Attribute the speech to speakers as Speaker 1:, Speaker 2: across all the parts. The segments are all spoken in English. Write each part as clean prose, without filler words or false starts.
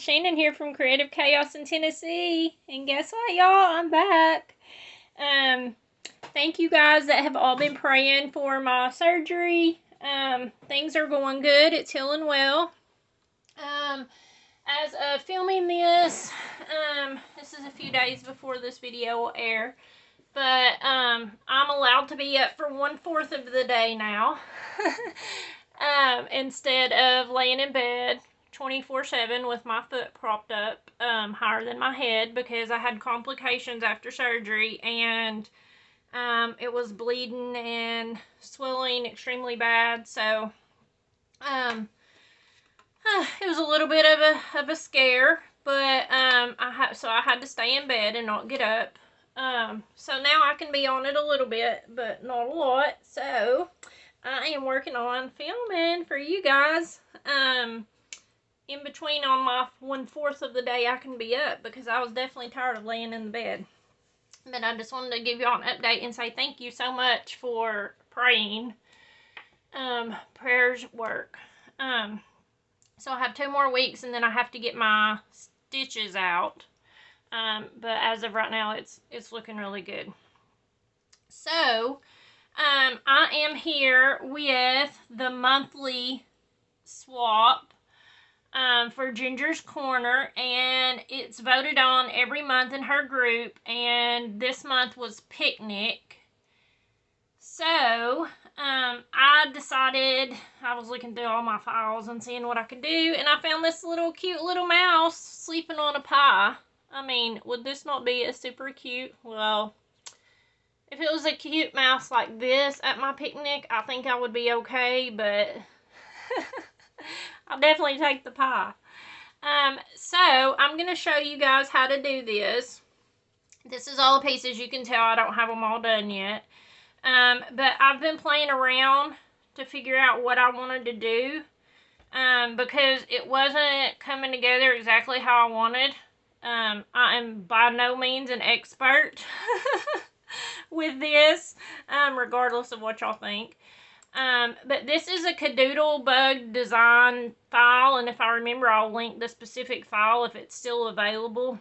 Speaker 1: Shannon here from Creative Chaos in Tennessee. And guess what, y'all? I'm back. Thank you guys that have all been praying for my surgery. Things are going good. It's healing well. As of filming this, this is a few days before this video will air. But I'm allowed to be up for 1/4 of the day now. Instead of laying in bed 24/7 with my foot propped up higher than my head, because I had complications after surgery, and it was bleeding and swelling extremely bad. So it was a little bit of a scare, but I had to stay in bed and not get up. So now I can be on it a little bit, but not a lot. So I am working on filming for you guys. In between on my 1/4 of the day I can be up, because I was definitely tired of laying in the bed. But I just wanted to give y'all an update and say thank you so much for praying. Prayers work. So I have 2 more weeks and then I have to get my stitches out. But as of right now, it's looking really good. So, I am here with the monthly swap for Ginger's Corner, and it's voted on every month in her group, and this month was Picnic. So, I decided, I was looking through all my files and seeing what I could do, and I found this little cute little mouse sleeping on a pie. I mean, would this not be a super cute? Well, if it was a cute mouse like this at my picnic, I think I would be okay, but I'll definitely take the pie. So I'm going to show you guys how to do this. This is all the pieces. You can tell I don't have them all done yet. But I've been playing around to figure out what I wanted to do, because it wasn't coming together exactly how I wanted. I am by no means an expert with this, regardless of what y'all think. But this is a Cadoodle Bug design file, and if I remember, I'll link the specific file if it's still available.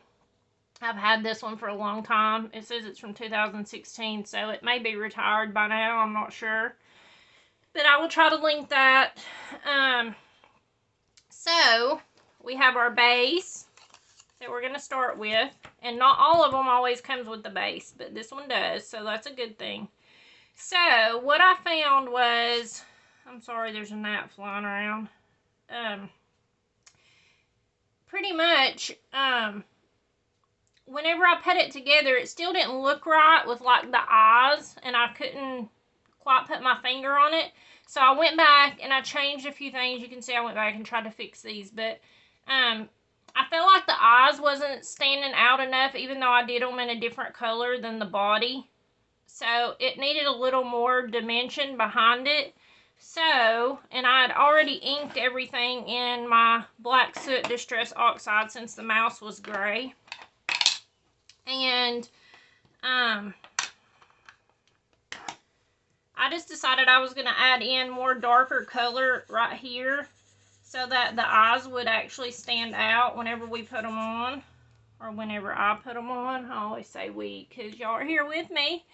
Speaker 1: I've had this one for a long time. It says it's from 2016, so it may be retired by now. I'm not sure. But I will try to link that. So, we have our base that we're going to start with. And not all of them always comes with the base, but this one does, so that's a good thing. So, what I found was, I'm sorry, there's a gnat flying around. Pretty much, whenever I put it together, it still didn't look right with, like, the eyes, and I couldn't quite put my finger on it. So, I went back, and I changed a few things. You can see I went back and tried to fix these, but, I felt like the eyes wasn't standing out enough, even though I did them in a different color than the body. So, it needed a little more dimension behind it. So, and I had already inked everything in my Black Soot Distress Oxide since the mouse was gray. And, I just decided I was going to add in more darker color right here, so that the eyes would actually stand out whenever we put them on, or whenever I put them on. I always say we, because y'all are here with me.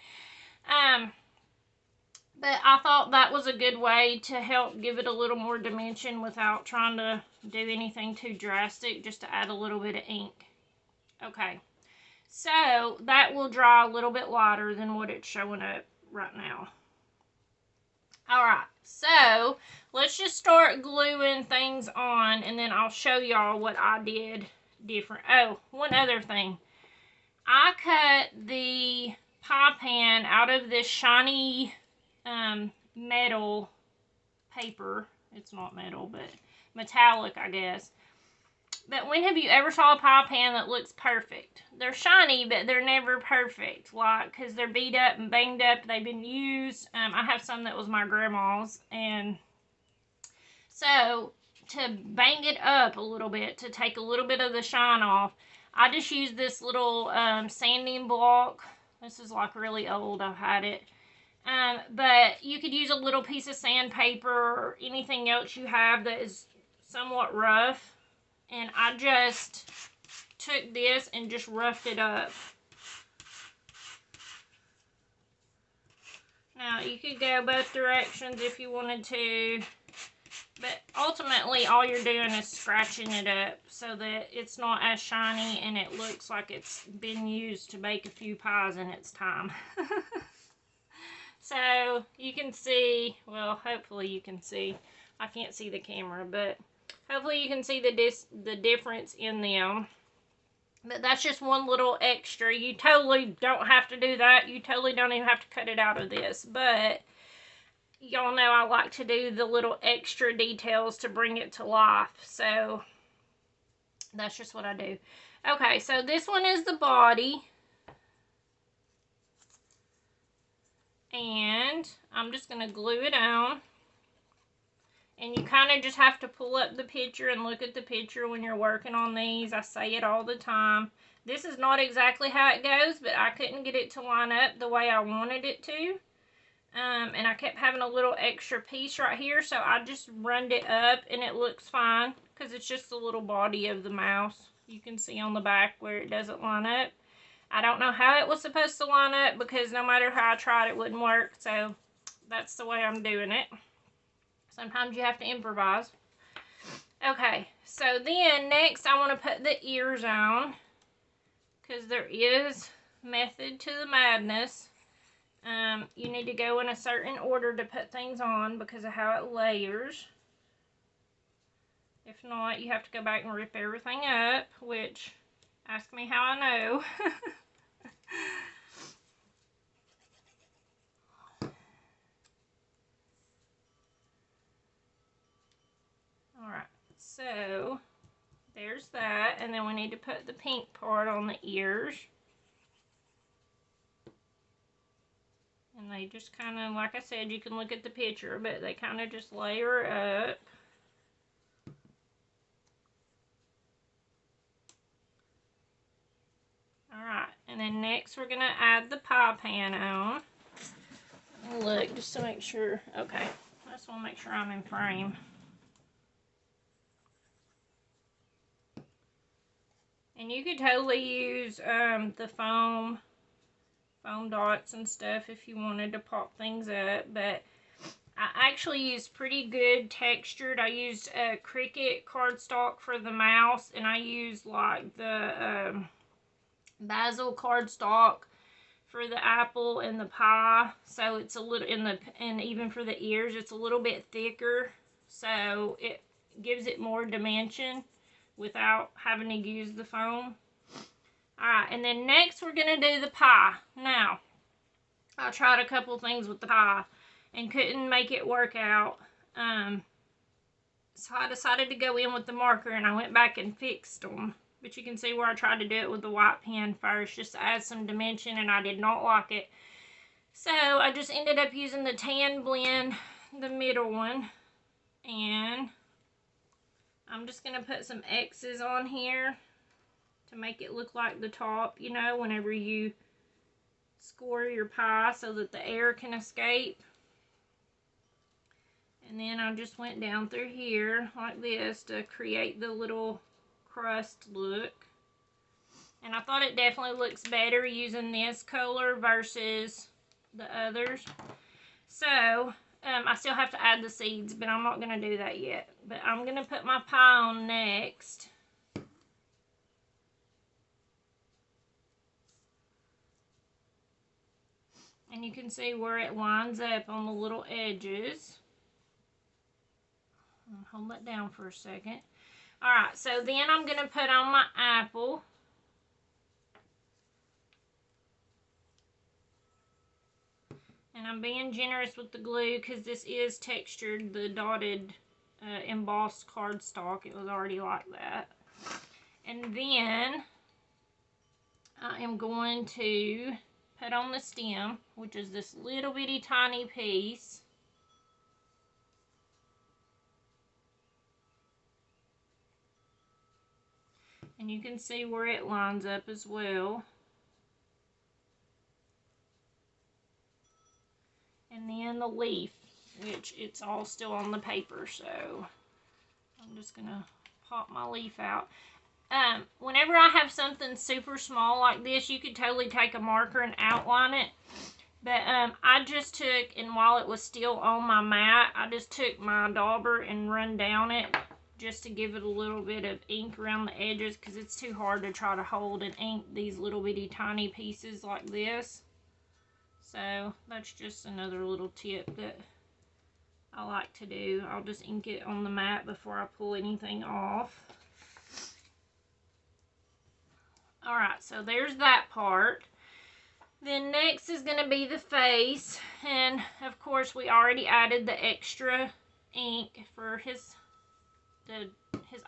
Speaker 1: But I thought that was a good way to help give it a little more dimension without trying to do anything too drastic, just to add a little bit of ink. Okay, so that will dry a little bit lighter than what it's showing up right now. Alright, so let's just start gluing things on, and then I'll show y'all what I did different. Oh, one other thing. I cut the pie pan out of this shiny metal paper. It's not metal, but metallic, I guess. But when have you ever saw a pie pan that looks perfect? They're shiny, but they're never perfect. Like, because they're beat up and banged up. They've been used. I have some that was my grandma's. And so, to bang it up a little bit, to take a little bit of the shine off, I just used this little sanding block. This is like really old. I've had it. But you could use a little piece of sandpaper or anything else you have that is somewhat rough. and I just took this and just roughed it up. Now, you could go both directions if you wanted to, but ultimately all you're doing is scratching it up so that it's not as shiny and it looks like it's been used to bake a few pies in its time. So, you can see, well, hopefully you can see. I can't see the camera, but hopefully you can see the difference in them. But that's just one little extra. You totally don't have to do that. You totally don't even have to cut it out of this. But y'all know I like to do the little extra details to bring it to life. So that's just what I do. Okay, so this one is the body. And I'm just going to glue it on. And you kind of just have to pull up the picture and look at the picture when you're working on these. I say it all the time. This is not exactly how it goes, but I couldn't get it to line up the way I wanted it to. And I kept having a little extra piece right here, so I just runned it up and it looks fine because it's just the little body of the mouse. You can see on the back where it doesn't line up. I don't know how it was supposed to line up because no matter how I tried, it wouldn't work. So that's the way I'm doing it. Sometimes you have to improvise. Okay, so then next I want to put the ears on because there is method to the madness. You need to go in a certain order to put things on because of how it layers. If not, you have to go back and rip everything up, which, ask me how I know. Alright, so there's that, and then we need to put the pink part on the ears. And they just kind of, like I said, you can look at the picture, but they kind of just layer up. Alright, and then next we're going to add the pie pan on. Look, just to make sure, okay, I just want to make sure I'm in frame. And you could totally use the foam dots and stuff if you wanted to pop things up, but I actually used pretty good textured. I used Cricut cardstock for the mouse, and I used like the basil cardstock for the apple and the pie. So it's a little and even for the ears, it's a little bit thicker, so it gives it more dimension without having to use the foam. Alright, and then next we're going to do the pie. Now, I tried a couple things with the pie and couldn't make it work out. So I decided to go in with the marker and I went back and fixed them. But you can see where I tried to do it with the white pen first just to add some dimension, and I did not like it. So I just ended up using the tan blend, the middle one. And I'm just going to put some X's on here to make it look like the top, you know, whenever you score your pie so that the air can escape. And then I just went down through here like this to create the little crust look. And I thought it definitely looks better using this color versus the others. So, I still have to add the seeds, but I'm not going to do that yet. But I'm going to put my pie on next. And you can see where it lines up on the little edges. I'll hold that down for a second. Alright, so then I'm going to put on my apple. And I'm being generous with the glue because this is textured, the dotted embossed cardstock. It was already like that. And then I am going to put on the stem, which is this little bitty tiny piece. And you can see where it lines up as well. And then the leaf, which it's all still on the paper, so I'm just going to pop my leaf out. Whenever I have something super small like this, you could totally take a marker and outline it. But I just took, and while it was still on my mat, I just took my dauber and run down it just to give it a little bit of ink around the edges, because it's too hard to try to hold and ink these little bitty tiny pieces like this. So that's just another little tip that I like to do. I'll just ink it on the mat before I pull anything off. Alright, so there's that part. Then next is going to be the face, and of course we already added the extra ink for his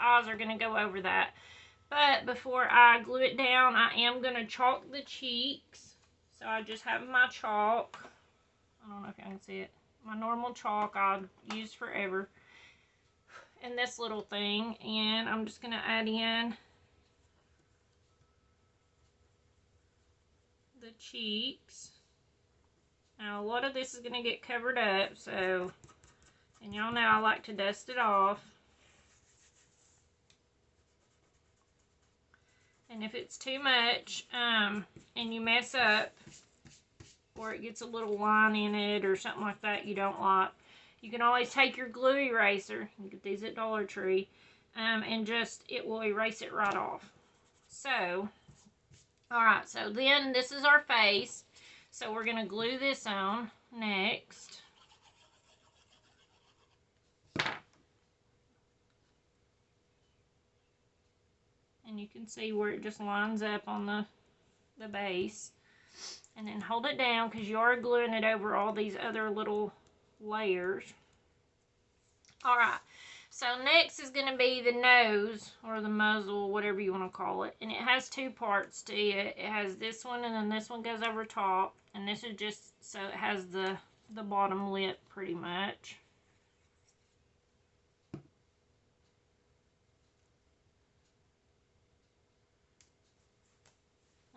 Speaker 1: eyes are going to go over that. But before I glue it down, I am going to chalk the cheeks. So I just have my chalk. I don't know if y'all can see it. My normal chalk I've used forever. And this little thing, and I'm just going to add in the cheeks. Now a lot of this is going to get covered up, so, and y'all know I like to dust it off. And if it's too much, and you mess up, or it gets a little line in it or something like that you don't like, you can always take your glue eraser, you get these at Dollar Tree, and just, it will erase it right off. So, alright, so then this is our face. So we're going to glue this on next. And you can see where it just lines up on the base. And then hold it down because you are gluing it over all these other little layers. Alright, so next is going to be the nose, or the muzzle, whatever you want to call it. And it has two parts to it. It has this one, and then this one goes over top. And this is just so it has the bottom lip pretty much.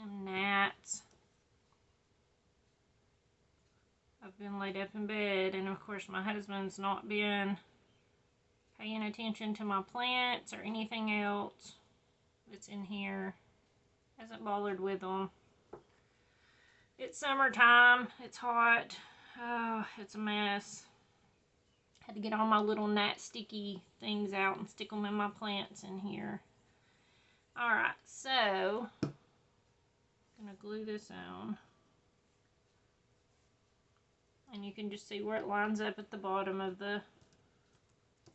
Speaker 1: And gnats. I've been laid up in bed, and of course my husband's not been paying attention to my plants or anything else that's in here. Hasn't bothered with them. It's summertime. It's hot. Oh, it's a mess. Had to get all my little gnat sticky things out and stick them in my plants in here. Alright, so I'm going to glue this on. And you can just see where it lines up at the bottom of the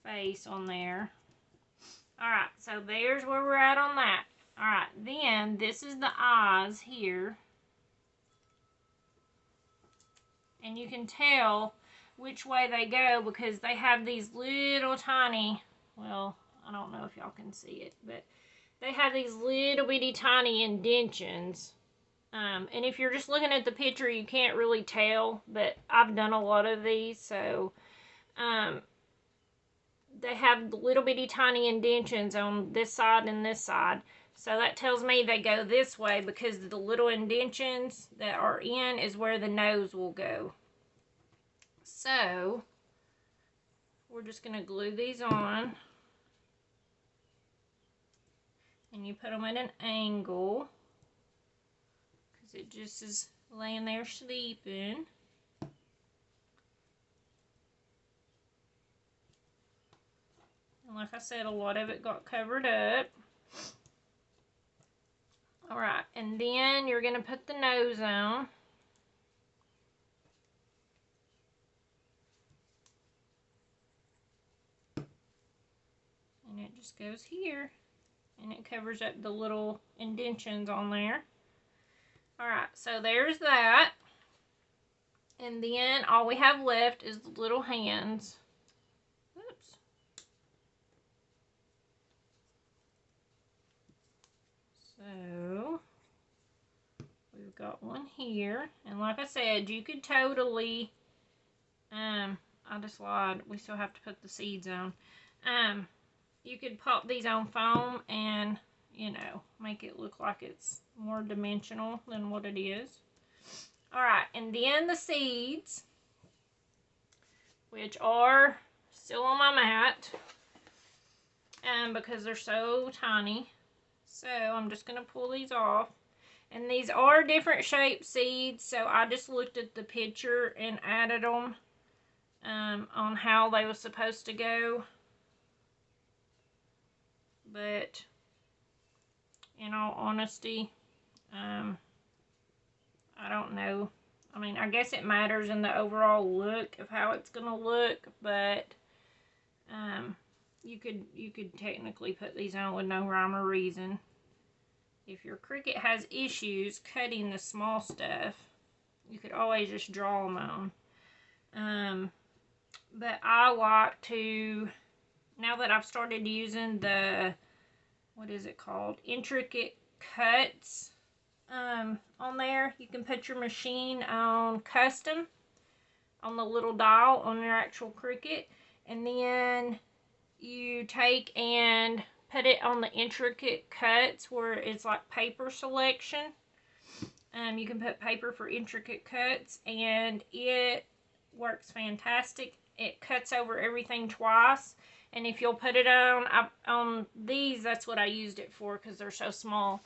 Speaker 1: face on there. Alright, so there's where we're at on that. Alright, then this is the eyes here. And you can tell which way they go because they have these little tiny, well, I don't know if y'all can see it, but they have these little bitty tiny indentions. And if you're just looking at the picture, you can't really tell, but I've done a lot of these, so they have little bitty tiny indentions on this side and this side. So that tells me they go this way because the little indentions that are in is where the nose will go. So we're just going to glue these on. And you put them at an angle because it just is laying there sleeping. And like I said, a lot of it got covered up. Alright, and then you're going to put the nose on. And it just goes here. And it covers up the little indentions on there. Alright, so there's that. And then all we have left is the little hands. Oops. So we've got one here. And like I said, you could totally, I just lied. We still have to put the seeds on. You could pop these on foam and, you know, make it look like it's more dimensional than what it is. Alright, and then the seeds, which are still on my mat. because they're so tiny. So I'm just going to pull these off. And these are different shaped seeds, so I just looked at the picture and added them on how they were supposed to go. But in all honesty, I don't know. I mean, I guess it matters in the overall look of how it's going to look, but you could technically put these on with no rhyme or reason. If your Cricut has issues cutting the small stuff, you could always just draw them on. But I like to, now that I've started using the, what is it called? Intricate cuts on there. You can put your machine on custom on the little dial on your actual Cricut. And then you take and put it on the intricate cuts where it's like paper selection. You can put paper for intricate cuts and it works fantastic. It cuts over everything twice. And if you'll put it on these, that's what I used it for because they're so small.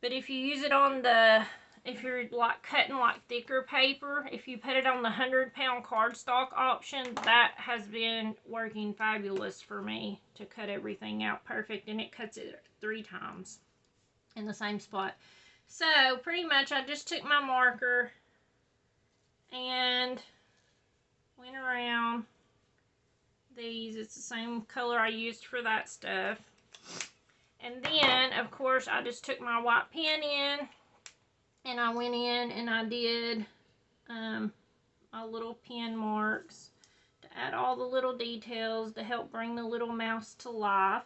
Speaker 1: But if you use it on the, if you're like cutting like thicker paper, if you put it on the 100-pound cardstock option, that has been working fabulous for me to cut everything out perfect. And it cuts it 3 times in the same spot. So pretty much I just took my marker and went around these. It's the same color I used for that stuff. And then, of course, I just took my white pen in and I went in and I did my little pen marks to add all the little details to help bring the little mouse to life.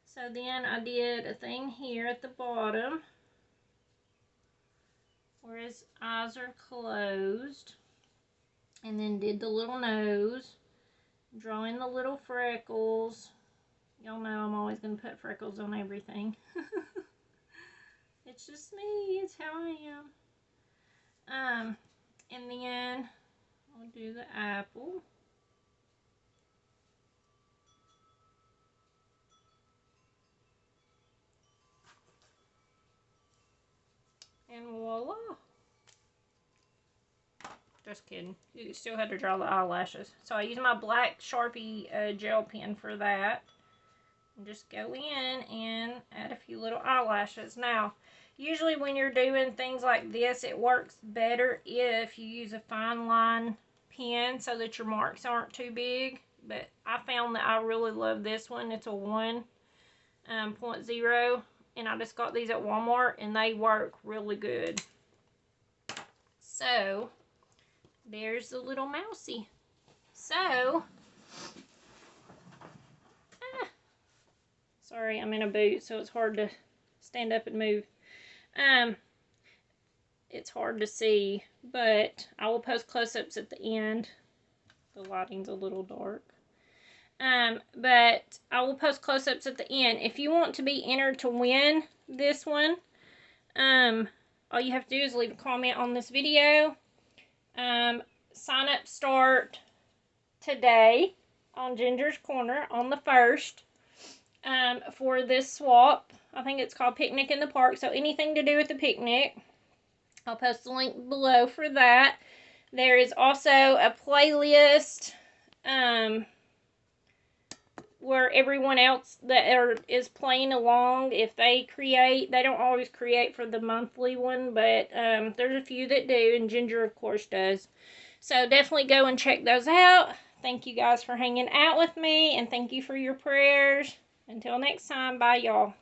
Speaker 1: So then I did a thing here at the bottom where his eyes are closed, and then did the little nose, drawing the little freckles. Y'all know I'm always going to put freckles on everything. It's just me. It's how I am. And then I'll do the apple. And voila. Just kidding. You still had to draw the eyelashes. So I use my black Sharpie gel pen for that. And just go in and add a few little eyelashes. Now, usually when you're doing things like this, it works better if you use a fine line pen so that your marks aren't too big. But I found that I really love this one. It's a 1.0. And I just got these at Walmart and they work really good. So, there's the little mousey. So, sorry, I'm in a boot, so it's hard to stand up and move. It's hard to see, but I will post close-ups at the end. The lighting's a little dark. But I will post close-ups at the end. If you want to be entered to win this one, all you have to do is leave a comment on this video. Sign up start today on Ginger's Corner on the 1st for this swap. I think it's called Picnic in the Park, so anything to do with the picnic. I'll post the link below for that. There is also a playlist where everyone else that is playing along, if they create, they don't always create for the monthly one, but there's a few that do, and Ginger, of course, does. So definitely go and check those out. Thank you guys for hanging out with me, and thank you for your prayers. Until next time, bye, y'all.